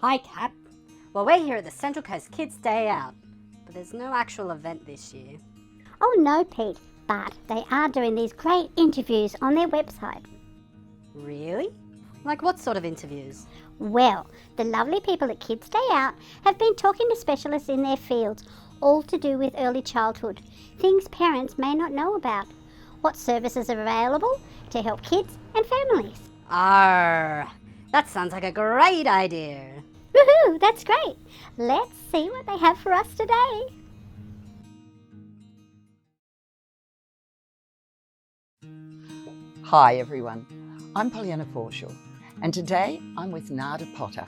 Hi, Kat. Well, we're here at the Central Coast Kids Day Out, but there's no actual event this year. Oh no, Pete, but they are doing these great interviews on their website. Really? Like what sort of interviews? Well, the lovely people at Kids Day Out have been talking to specialists in their fields, all to do with early childhood, things parents may not know about, what services are available to help kids and families. That sounds like a great idea. Woohoo, that's great. Let's see what they have for us today. Hi everyone, I'm Pollyanna Forshall, and today I'm with Nada Potter.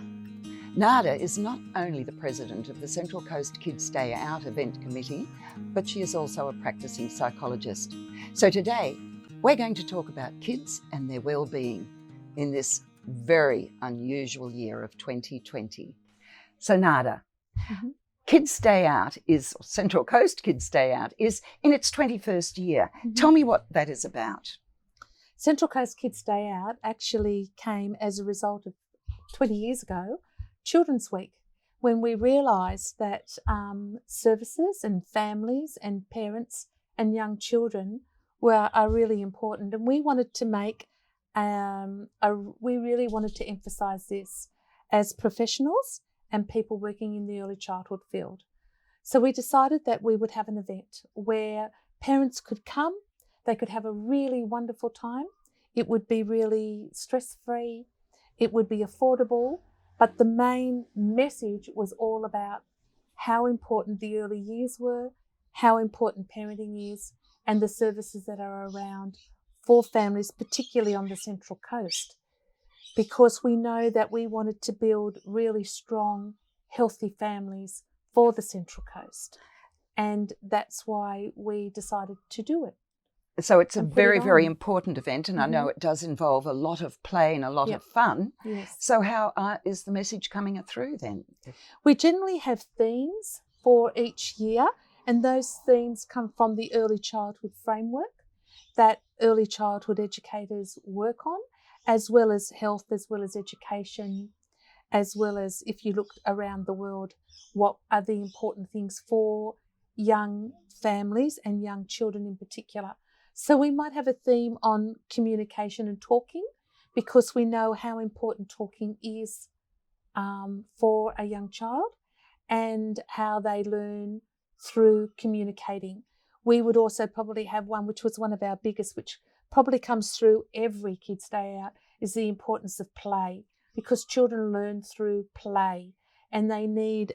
Nada is not only the president of the Central Coast Kids Day Out event committee, but she is also a practicing psychologist. So today we're going to talk about kids and their well-being in this very unusual year of 2020. So Nada, Kids Day Out Central Coast Kids Day Out is in its 21st year. Tell me what that is about. Central Coast Kids Day Out actually came as a result of 20 years ago, Children's Week, when we realised that services and families and parents and young children are really important, and we wanted to we really wanted to emphasise this as professionals and people working in the early childhood field. So we decided that we would have an event where parents could come. They could have a really wonderful time. It would be really stress-free. It would be affordable. But the main message was all about how important the early years were, how important parenting is, and the services that are around for families, particularly on the Central Coast. Because we know that we wanted to build really strong, healthy families for the Central Coast. And that's why we decided to do it. So it's a very, very important event, and I know it does involve a lot of play and a lot of fun. Yes. So how is the message coming through then? We generally have themes for each year, and those themes come from the early childhood framework that early childhood educators work on, as well as health, as well as education, as well as, if you look around the world, what are the important things for young families and young children in particular. So we might have a theme on communication and talking, because we know how important talking is for a young child and how they learn through communicating. We would also probably have one, which was one of our biggest, which probably comes through every Kids Day Out, is the importance of play, because children learn through play and they need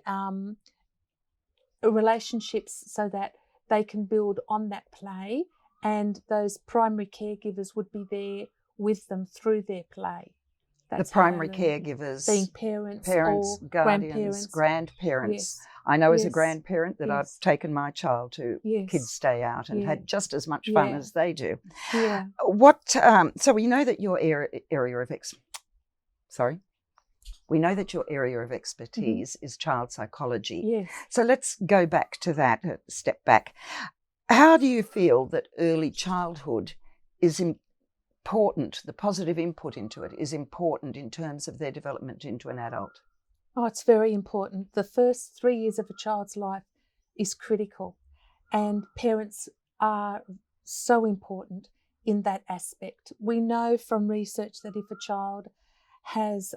relationships so that they can build on that play, and those primary caregivers would be there with them through their play. That's the primary caregivers being parents or guardians, grandparents. Yes. I know as a grandparent that I've taken my child to Kids Day Out and had just as much fun as they do. Yeah. So we know that your area of expertise is child psychology. Yes. So let's go back to that, step back. How do you feel that early childhood is important, the positive input into it is important in terms of their development into an adult? Oh, it's very important. The first 3 years of a child's life is critical, and parents are so important in that aspect. We know from research that if a child has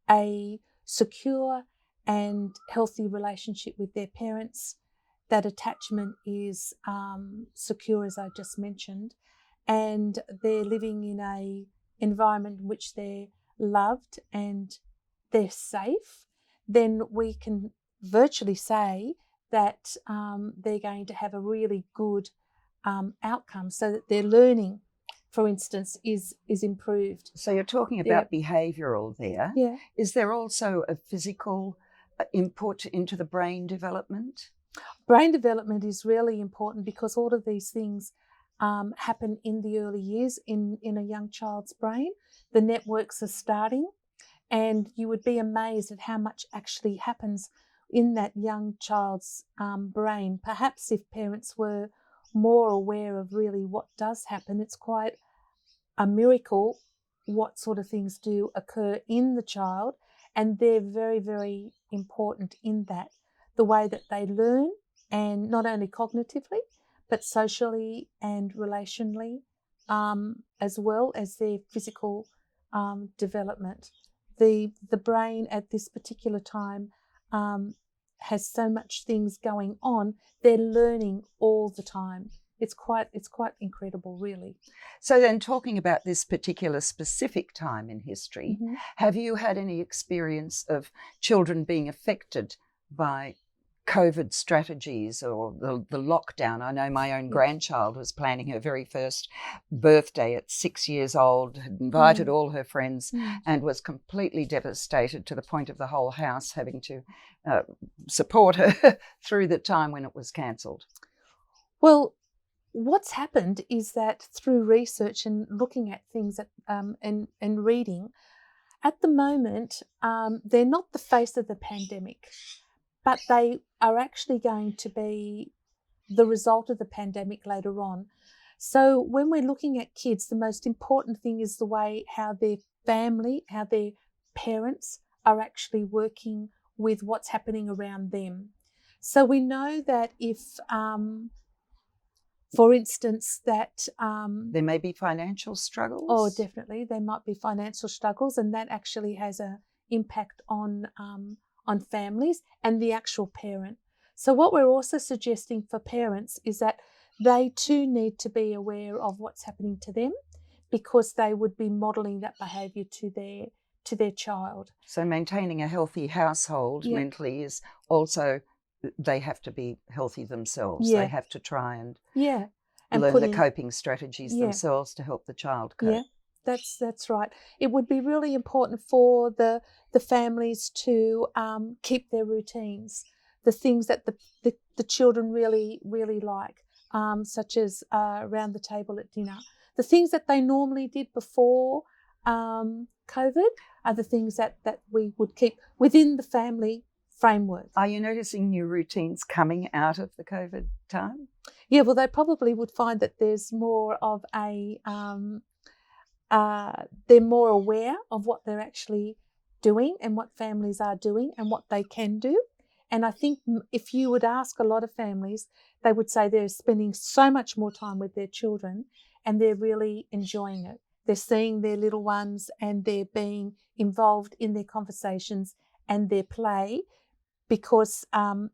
a secure and healthy relationship with their parents, that attachment is secure, as I just mentioned, and they're living in an environment in which they're loved and they're safe, then we can virtually say that they're going to have a really good outcome, so that their learning, for instance, is improved. So you're talking about behavioural there. Yeah. Is there also a physical input into the brain development? Brain development is really important, because all of these things happen in the early years in a young child's brain. The networks are starting, and you would be amazed at how much actually happens in that young child's brain. Perhaps if parents were more aware of really what does happen, it's quite a miracle what sort of things do occur in the child And they're very, very important in that, the way that they learn, and not only cognitively, but socially and relationally, as well as their physical development. The brain at this particular time has so much things going on. They're learning all the time. It's quite incredible, really. So then, talking about this particular specific time in history, Mm-hmm. have you had any experience of children being affected by COVID strategies or the lockdown? I know my own grandchild was planning her very first birthday at 6 years old, had invited all her friends, and was completely devastated to the point of the whole house having to support her through the time when it was cancelled. Well, what's happened is that through research and looking at things and reading, at the moment, they're not the face of the pandemic, but they are actually going to be the result of the pandemic later on. So when we're looking at kids, the most important thing is the way how their family, how their parents are actually working with what's happening around them. So we know that if, for instance, that... there may be financial struggles. Oh, definitely. There might be financial struggles, and that actually has an impact on families and the actual parent. So what we're also suggesting for parents is that they too need to be aware of what's happening to them, because they would be modelling that behaviour to their child. So maintaining a healthy household mentally is also, they have to be healthy themselves. Yeah. They have to try and And learn the coping strategies themselves to help the child cope. Yeah, that's right. It would be really important for the families to keep their routines, the things that the children really, really like, such as around the table at dinner. The things that they normally did before COVID are the things that we would keep within the family framework. Are you noticing new routines coming out of the COVID time? Yeah, well, they probably would find that there's more of a, they're more aware of what they're actually doing and what families are doing and what they can do. And I think if you would ask a lot of families, they would say they're spending so much more time with their children and they're really enjoying it. They're seeing their little ones and they're being involved in their conversations and their play, because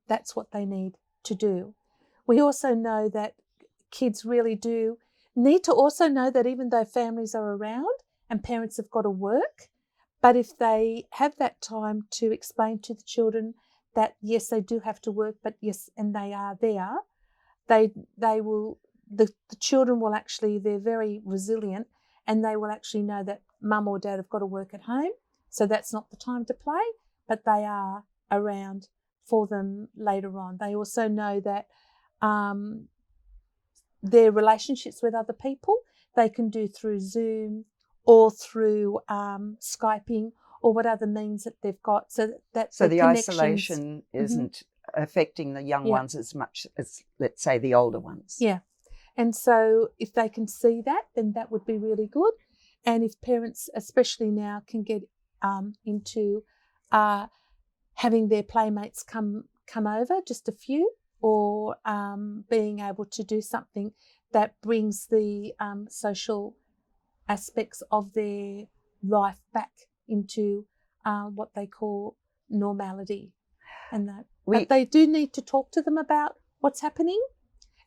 that's what they need to do. We also know that kids really do need to also know that even though families are around and parents have got to work, but if they have that time to explain to the children that yes, they do have to work, but yes, and they are there, they will, the children will actually, they're very resilient, and they will actually know that mum or dad have got to work at home, so that's not the time to play, but they are around for them later on. They also know that their relationships with other people, they can do through Zoom or through Skyping or what other means that they've got. So the isolation isn't affecting the young ones as much as, let's say, the older ones. Yeah. And so if they can see that, then that would be really good. And if parents, especially now, can get into having their playmates come over, just a few, or being able to do something that brings the social aspects of their life back into what they call normality. And that, but they do need to talk to them about what's happening,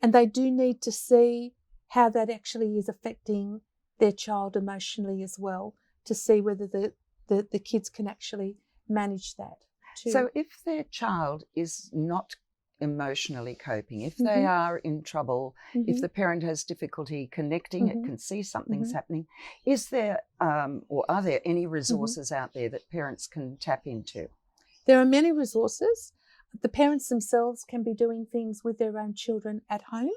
and they do need to see how that actually is affecting their child emotionally as well, to see whether the kids can actually manage that too. So if their child is not emotionally coping, if they are in trouble, if the parent has difficulty connecting, it can see something's happening, is there or are there any resources out there that parents can tap into? There are many resources. The parents themselves can be doing things with their own children at home.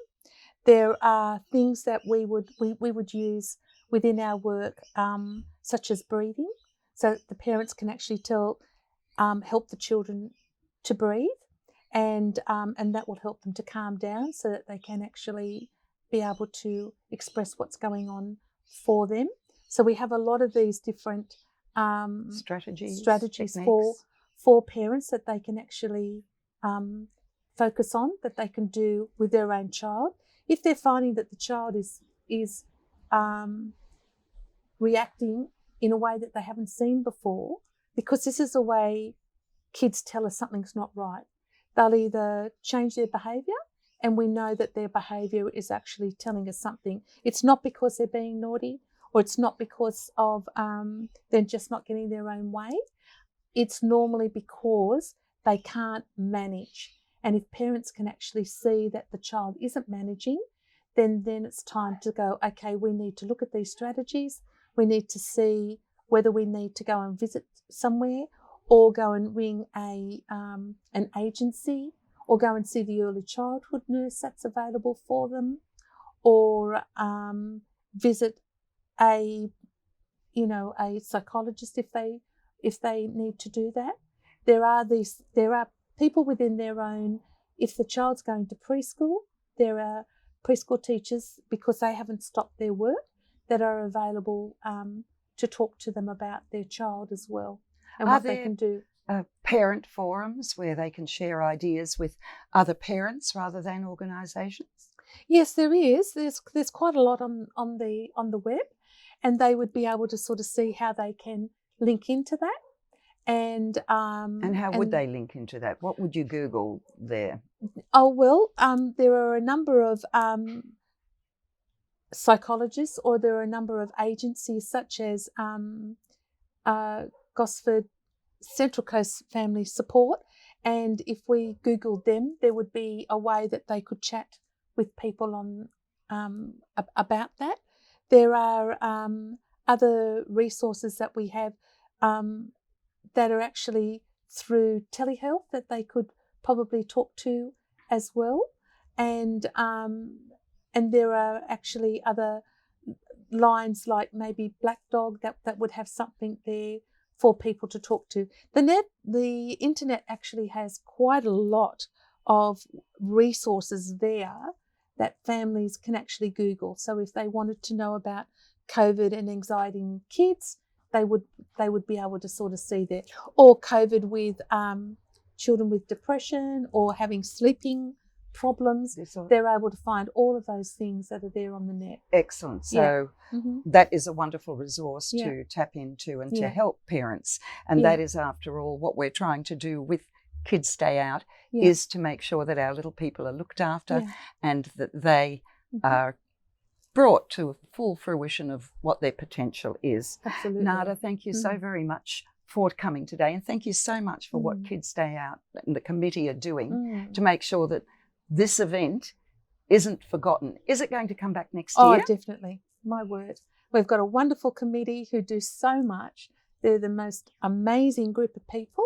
There are things that we would use within our work, such as breathing, so that the parents can actually help the children to breathe, and that will help them to calm down so that they can actually be able to express what's going on for them. So we have a lot of these different strategies strategies for parents that they can actually focus on, that they can do with their own child. If they're finding that the child is reacting in a way that they haven't seen before, because this is a way kids tell us something's not right. They'll either change their behaviour, and we know that their behaviour is actually telling us something. It's not because they're being naughty, or it's not because of they're just not getting their own way. It's normally because they can't manage. And if parents can actually see that the child isn't managing, then it's time to go, okay, we need to look at these strategies. We need to see whether we need to go and visit somewhere, or go and ring an agency, or go and see the early childhood nurse that's available for them, or visit a psychologist if they need to do that. There are people within their own. If the child's going to preschool, there are preschool teachers, because they haven't stopped their work, that are available to talk to them about their child as well, and what they can do. Parent forums where they can share ideas with other parents rather than organisations? Yes, there is. There's quite a lot on the web, and they would be able to sort of see how they can link into that. And how would they link into that? What would you Google there? Oh, well, there are a number of psychologists, or there are a number of agencies such as Gosford Central Coast Family Support, and if we Googled them, there would be a way that they could chat with people on about that. There are other resources that we have that are actually through telehealth that they could probably talk to as well, and there are actually other lines like maybe Black Dog that would have something there for people to talk to. The internet actually has quite a lot of resources there that families can actually Google. So if they wanted to know about COVID and anxiety in kids, they would be able to sort of see that, or COVID with children with depression or having sleeping problems. They're able to find all of those things that are there on the net. Excellent. So that is a wonderful resource to tap into and to help parents. And that is, after all, what we're trying to do with Kids Stay Out, is to make sure that our little people are looked after and that they are brought to full fruition of what their potential is. Absolutely. Nada, thank you so very much for coming today, and thank you so much for what Kids Stay Out and the committee are doing to make sure that this event isn't forgotten. Is it going to come back next year? Oh, definitely. My word. We've got a wonderful committee who do so much. They're the most amazing group of people,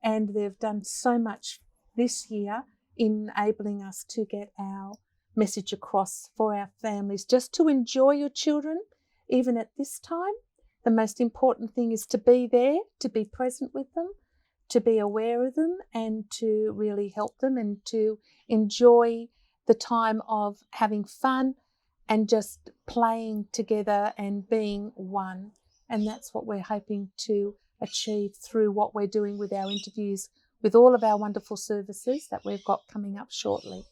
and they've done so much this year in enabling us to get our message across for our families, just to enjoy your children, even at this time. The most important thing is to be there, to be present with them, to be aware of them, and to really help them, and to enjoy the time of having fun and just playing together and being one. And that's what we're hoping to achieve through what we're doing with our interviews with all of our wonderful services that we've got coming up shortly.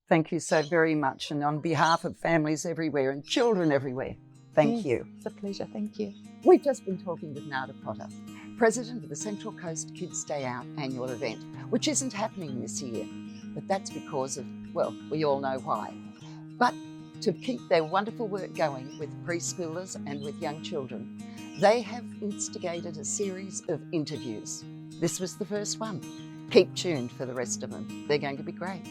Thank you so very much. And on behalf of families everywhere and children everywhere, thank you. It's a pleasure. Thank you. We've just been talking with Nada Potter, President of the Central Coast Kids Stay Out annual event, which isn't happening this year. But that's because of, well, we all know why. But to keep their wonderful work going with preschoolers and with young children, they have instigated a series of interviews. This was the first one. Keep tuned for the rest of them. They're going to be great.